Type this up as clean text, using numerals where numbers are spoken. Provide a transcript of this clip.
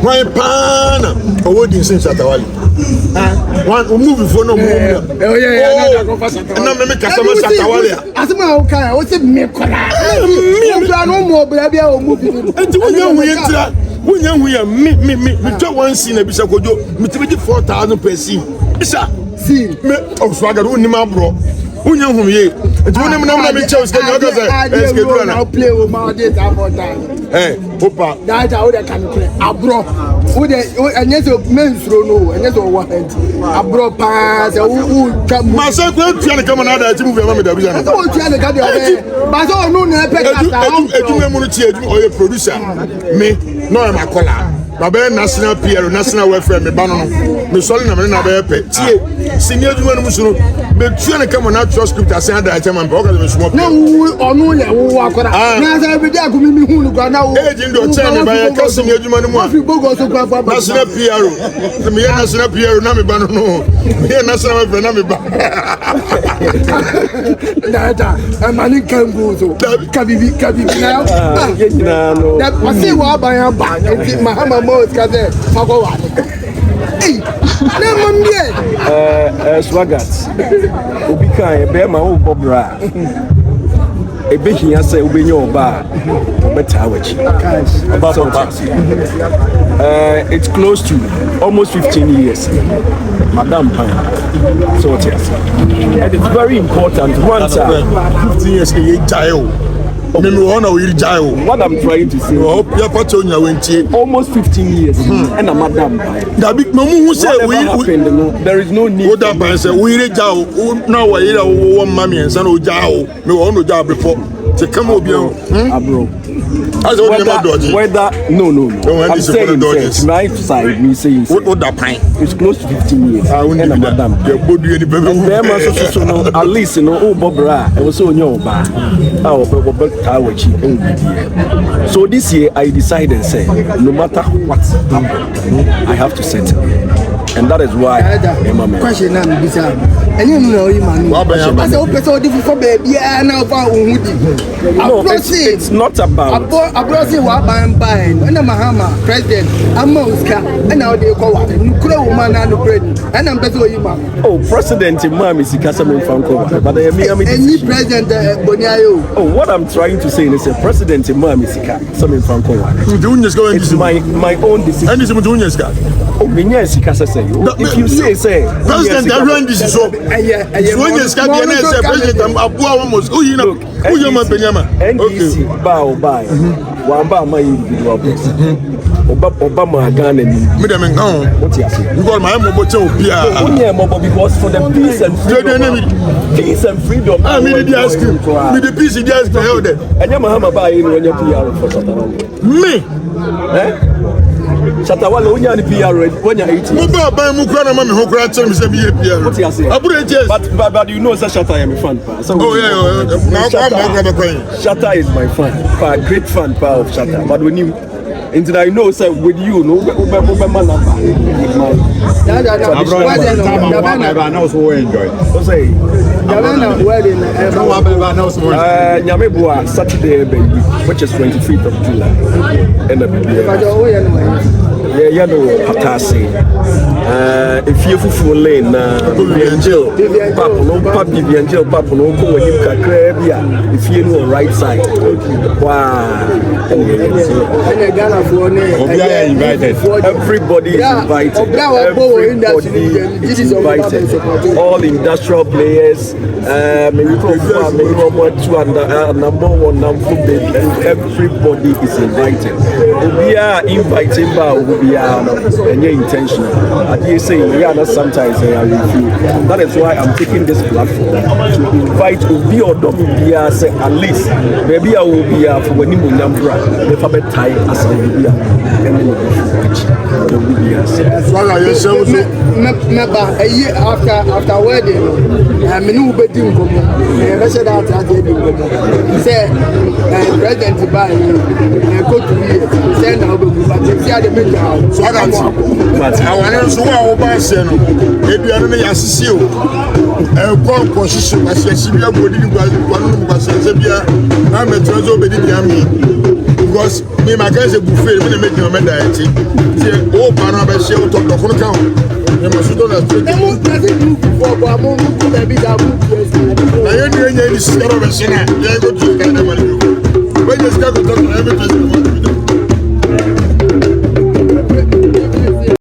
Why pana? Or what do you say, Shatawali? One move before no move. Oh, yeah. And I'm a customer Shatawali. As a man, okay, what's it? Me, no more, baby, I'll move it. When we are me, just one scene, a Bishakojo, me 4,000 per scene. Isa, see, me, oh, swagger, who name Aburo. Who know whom ye? It's one of them, I'm chose. I'll play with my data for time. Hey, Opa, that's how they can play. Aburo, who they, and yes, men's no, and yes, what Aburo pass, who come. My son, trying to come another to move with the vision. I don't try to get the other, but I don't know, or a producer. Me, no, I'm a caller. Babe national PR national welfare me banon me soli na me na be pe tie senior juma no so be tue na come na trust script asan da chairman but o ka me small na onu ya wo akora na say Bediako mi hu no kwa na wo agent do chairman ba ya ka senior juma no mu national PR me ya national PR na me banon no me ya national welfare na me ba data amani kangu so kabibi na no that wasi wa ba ya ba mahama kaze magowa eh na mamie swagat obi kan be ma wo bobra ebe hia say obenye oba beta wachi it's close to almost 15 years Madam Pan so it is and it's very important once 15 years ke jail. What I'm trying to say, almost 15 years, and a madam. There is no need. Now one mammy and son of Jao, no job before to come over Aburo. Whether no. I'm saying my side, me saying what that pine. It's close to 15 years. And a madam. And them also at least Bobra, I was so new bar. So this year I decided and say no matter what happens, I have to settle. And that is why question and you know I said it's not about buying and Mahama president Amoska and now they call what woman and and I'm better you oh president Imam is Kasam Franco but any president Boniayo. Oh what I'm trying to say is a president Imam is Kasam Franco it's my own decision oh if you say president president Wamba individual Obama Ghana me dem nkan because my mobile because for the peace and freedom I mean the ice cream with the peace the ice cream held there and your Mahama buy in when you PR for Shatawale me Shatawale when you are PR when you are 18 mo buy mo kura na me ho kura tell me say be PR Aburo just but you know say Shatta I am a fan so oh yeah now Shatta is my fan a great fan of Shatta but when you until I know say with you no Saturday which is 25th of July and yeah Patasi if you full lane Papa no go when you if you know right side wow everybody is invited. All industrial players, number one, everybody is invited. We are inviting, but we are intentional. As you say, we are not sometimes I refuse. That is why I'm taking this platform to invite Obi or Dobia, say at least maybe I will be for when you number if I bet tie as a media. Remember a year after wedding, I mean, wedding come. I said that I did. He said, President buy go to me. Send out the see how they make the house. But I want to know how about Seno. Maybe I don't know Yassio. One position, I see a body. I'm a treasure, Bediako. because me my guys a buffet me make no meda eti say o pa na be share to do kono kan me mo sudo na straight dem doesn't move for but mo go be that move na you dey nya ni sikaro be share na you go to kind of money when you start to talk to everything